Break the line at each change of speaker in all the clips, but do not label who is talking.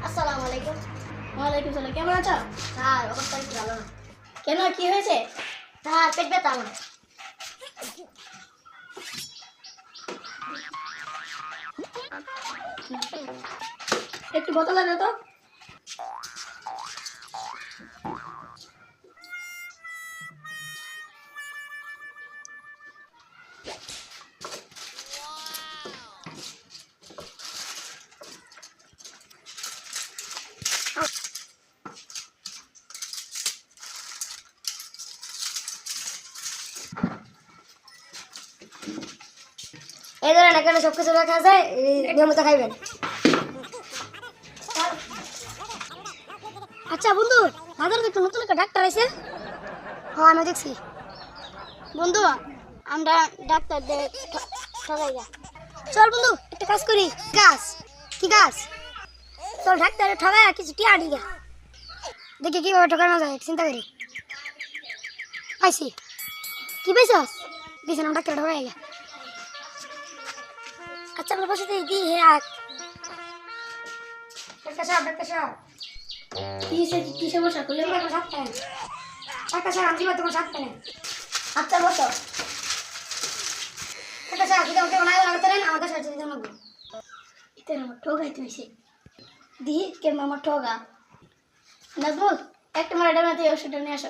আসসালামু আলাইকুম।
ওয়ালাইকুম সালাম। কেমন আছো?
স্যার অবস্থা একটু ভালো না।
কেন, কি হয়েছে?
স্যার পেট ব্যথা আমার।
একটু বোতল এনে তো।
এই ধরেন এখানে সব কিছু রাখা আছে, নিয়মিত খাইবেন।
আচ্ছা বন্ধু, বাজারে তো একটা নতুন একটা ডাক্তার আছে।
হ্যাঁ আমি দেখছি।
বন্ধু, আমরা ডাক্তার ঠকাই যা। চল বন্ধু, একটা কাজ করি।
গাছ কি গাছ?
চল ডাক্তারে ঠকাই কিছু টিয়া আনি গা।
দেখি কিভাবে ঠকানো যায়, চিন্তা করি। পাইছি।
কি পাইছস?
দিয়েছেন ডাক্তার ঠকাই গা।
আচ্ছা আমার পাশে দি হে আক।
ডাক্তার সাহেব, ডাক্তার সাহেব,
কি সমস্যা করলে?
তোমার সাথ পেন। ডাক্তার সাহেব আমি তোমার সাথ পেন।
আচ্ছা বসো।
ডাক্তার সাহেব যদি আমাকে বানায় লাগাতে দেন আমাদের সাথে দিতে হবে।
ইতেন আমার ঠকাইতে হয়েছে। দি কেন আমার ঠগা? নাজমুল, একটা মারা ডানাতে ওষুধটা নিয়ে আসো।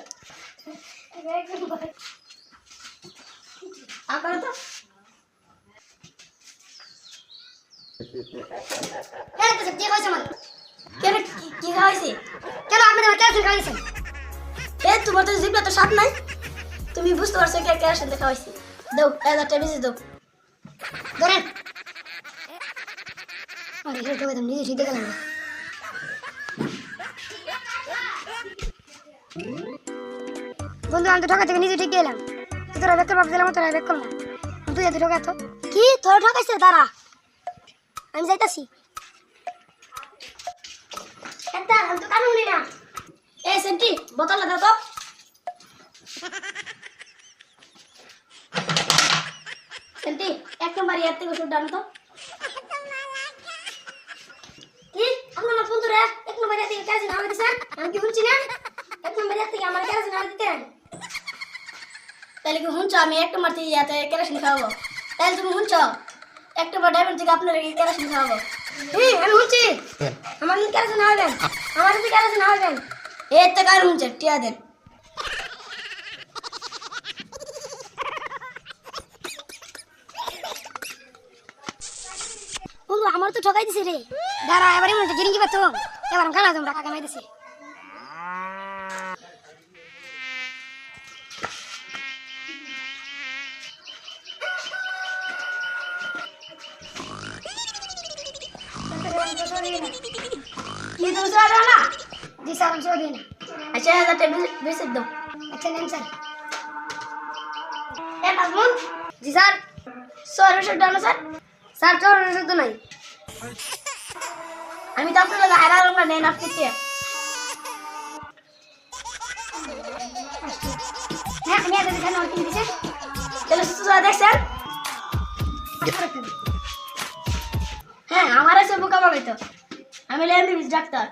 আকার তো
কি হয়েছে আমার?
কেন কি খাওয়াইছি?
কেন আপনি আমার ক্যান্সার খাইয়েছেন?
তোমার তো জিভটা তো স্বাদ নাই। তুমি বুঝতে পারছো কে কে আসেন খাওয়াইছি। দাও 1000 বেশি দাও।
ধরেন। আরে এটা ঠকাই দাম, নিজে ঠিক গেলাম না। বন্ধু আমি তো ঠকা থেকে নিজে ঠিক গেলাম। তুই তোরা বেকার ভাব দিলাম, তোরা বেক করলাম। তুই এত ঠকা তো
কি তোর ঠকাইছে? দাঁড়া, আমি যাইতাছি।
একটা আমি তো কানুন না।
এই সেন্টি বোতলটা দাও তো। সেন্টি এক নম্বর ইয়ার থেকে ওষুধ আনো তো।
কি আপনার বন্ধুরা এক নম্বর ইয়ার থেকে কেরাসিন খাওয়া দিছেন? আমি কি শুনছি না? এক নম্বর ইয়ার থেকে আমার কেরাসিন খাওয়া দিতেন।
তাহলে কি শুনছো আমি এক নম্বর থেকে ইয়াতে কেরাসিন খাওয়াবো? তাহলে তুমি শুনছো এক নম্বর ডায়মন্ড থেকে আপনার কেরাসিন খাওয়াবো?
আমি শুনছি। আমার কিন্তু কেরাসিন খাওয়াবেন, আমার যদি কেরাসিন খাওয়াবেন।
এর থেকে আর শুনছে টিয়া দেন।
বন্ধু আমার তো ঠকাই দিছে রে। দাঁড়া এবারে মনে হচ্ছে গিরিঙ্গি পাতো। এবার আমি খানা তোমরা কাকা মাই দিছে।
কি দুসরা দাও না?
জি স্যার আমি সরে দিন।
আচ্ছা 1000 বেশি দাও।
আচ্ছা নেন স্যার।
এ নাজমুল,
জি স্যার।
সর ওষুধ দাও না স্যার।
স্যার তোর ওষুধ নাই।
আমি তো আপনার লগে হারা রঙা নেন আপনি কে?
হ্যাঁ আমি আগে দেখেন আর কি দিছে।
তাহলে সুসা দেখছেন? হ্যাঁ আমার আছে বোকা বাগাইতো। আমি এমবিবিএস ডাক্তার।